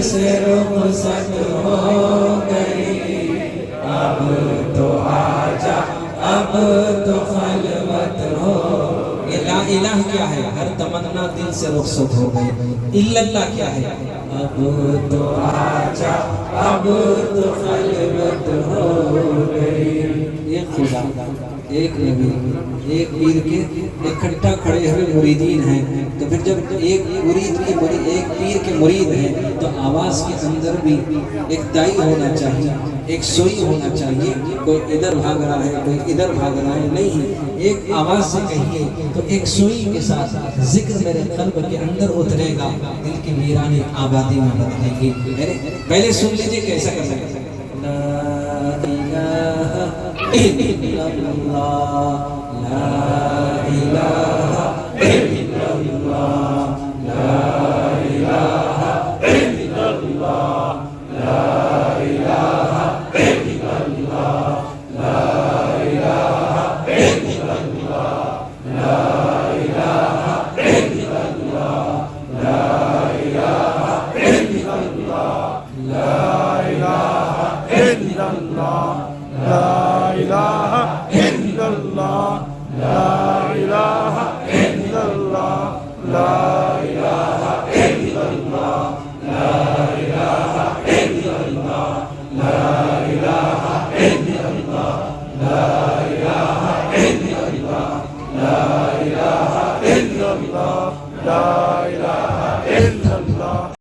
से रुखसत हो गई, अब तो आजा, अब तो खलवत हो। ला इलाह क्या है? हर तमन्ना दिल से रुखसत हो गई। इल्लल्लाह क्या है? अब तो आजा, अब तो खलवत हो गई। एक खुदा, एक नबी, एक पीर के इकट्ठा खड़े हुए मुरीदीन हैं। तो फिर जब एक मुरीद की एक पीर के मुरीद हैं तो आवाज़ के अंदर भी एक दाई होना चाहिए, एक सोई होना चाहिए। कोई इधर भाग रहा है, कोई इधर भाग रहा है, नहीं, एक आवाज़ से कहिए तो एक सोई के साथ जिक्र मेरे कल्ब के अंदर उतरेगा, दिल की वीरानी आबादी में बदलेगी। पहले सुन लीजिए कैसा कर सकते हैं। ला इलाहा इल्लल्लाह, ला इलाहा इल्लल्लाह, ला इलाहा इल्लल्लाह, ला इलाहा इल्लल्लाह, ला इलाहा इल्लल्लाह, ला इलाहा इल्लल्लाह, ला इलाहा इल्लल्लाह, ला इलाहा इल्लल्लाह, ला इलाहा इल्लल्लाह, ला इलाहा इल्लल्लाह, ला इलाहा इल्लल्लाह, ला इलाहा इल्लल्लाह, ला इलाहा इल्लल्लाह, ला इलाहा इल्लल्लाह, ला इलाहा इल्लल्लाह, ला